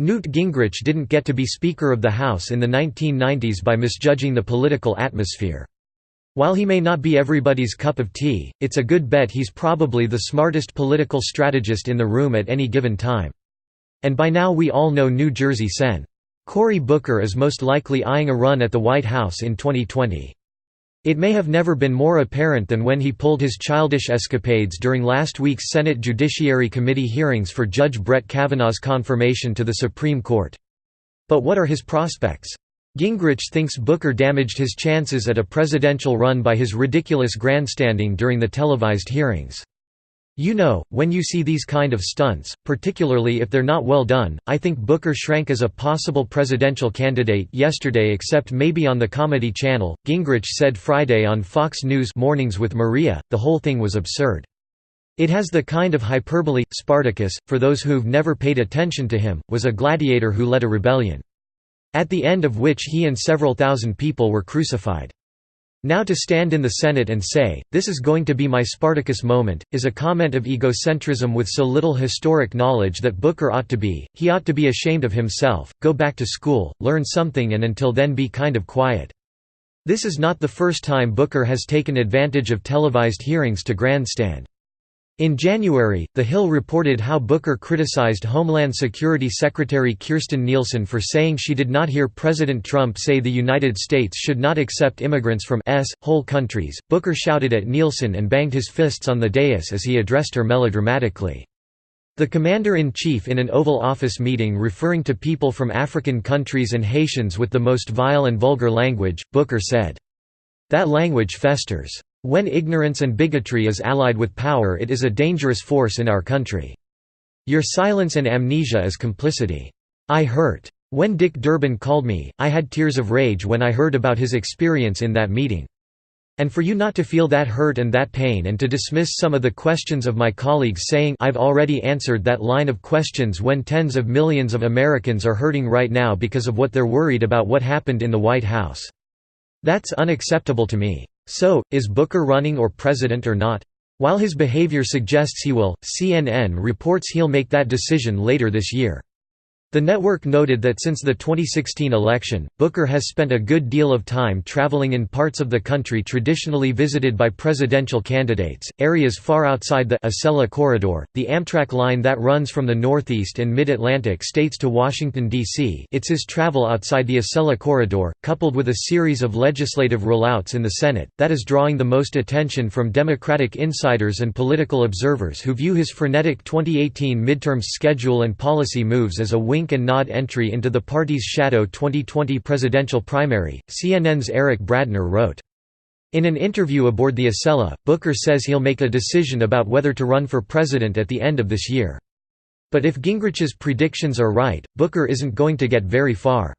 Newt Gingrich didn't get to be Speaker of the House in the 1990s by misjudging the political atmosphere. While he may not be everybody's cup of tea, it's a good bet he's probably the smartest political strategist in the room at any given time. And by now we all know New Jersey Sen. Cory Booker is most likely eyeing a run at the White House in 2020. It may have never been more apparent than when he pulled his childish escapades during last week's Senate Judiciary Committee hearings for Judge Brett Kavanaugh's confirmation to the Supreme Court. But what are his prospects? Gingrich thinks Booker damaged his chances at a presidential run by his ridiculous grandstanding during the televised hearings. You know, when you see these kind of stunts, particularly if they're not well done, I think Booker shrank as a possible presidential candidate yesterday, except maybe on the Comedy Channel. Gingrich said Friday on Fox News Mornings with Maria, the whole thing was absurd. It has the kind of hyperbole. Spartacus, for those who've never paid attention to him, was a gladiator who led a rebellion, at the end of which he and several thousand people were crucified. Now to stand in the Senate and say, "This is going to be my Spartacus moment," is a comment of egocentrism with so little historic knowledge that Booker ought to be ashamed of himself, go back to school, learn something, and until then be kind of quiet. This is not the first time Booker has taken advantage of televised hearings to grandstand. In January, The Hill reported how Booker criticized Homeland Security Secretary Kirstjen Nielsen for saying she did not hear President Trump say the United States should not accept immigrants from whole countries. Booker shouted at Nielsen and banged his fists on the dais as he addressed her melodramatically. The commander-in-chief in an Oval Office meeting referring to people from African countries and Haitians with the most vile and vulgar language, Booker said, "That language festers. When ignorance and bigotry is allied with power, it is a dangerous force in our country. Your silence and amnesia is complicity. I hurt. When Dick Durbin called me, I had tears of rage when I heard about his experience in that meeting. And for you not to feel that hurt and that pain and to dismiss some of the questions of my colleagues saying I've already answered that line of questions when tens of millions of Americans are hurting right now because of what they're worried about what happened in the White House. That's unacceptable to me. So, is Booker running or president or not? While his behavior suggests he will, CNN reports he'll make that decision later this year. The network noted that since the 2016 election, Booker has spent a good deal of time traveling in parts of the country traditionally visited by presidential candidates, areas far outside the Acela Corridor, the Amtrak line that runs from the Northeast and Mid-Atlantic states to Washington, D.C. It's his travel outside the Acela Corridor, coupled with a series of legislative rollouts in the Senate, that is drawing the most attention from Democratic insiders and political observers who view his frenetic 2018 midterm schedule and policy moves as a wink and nod entry into the party's shadow 2020 presidential primary, CNN's Eric Bradner wrote. In an interview aboard the Acela, Booker says he'll make a decision about whether to run for president at the end of this year. But if Gingrich's predictions are right, Booker isn't going to get very far.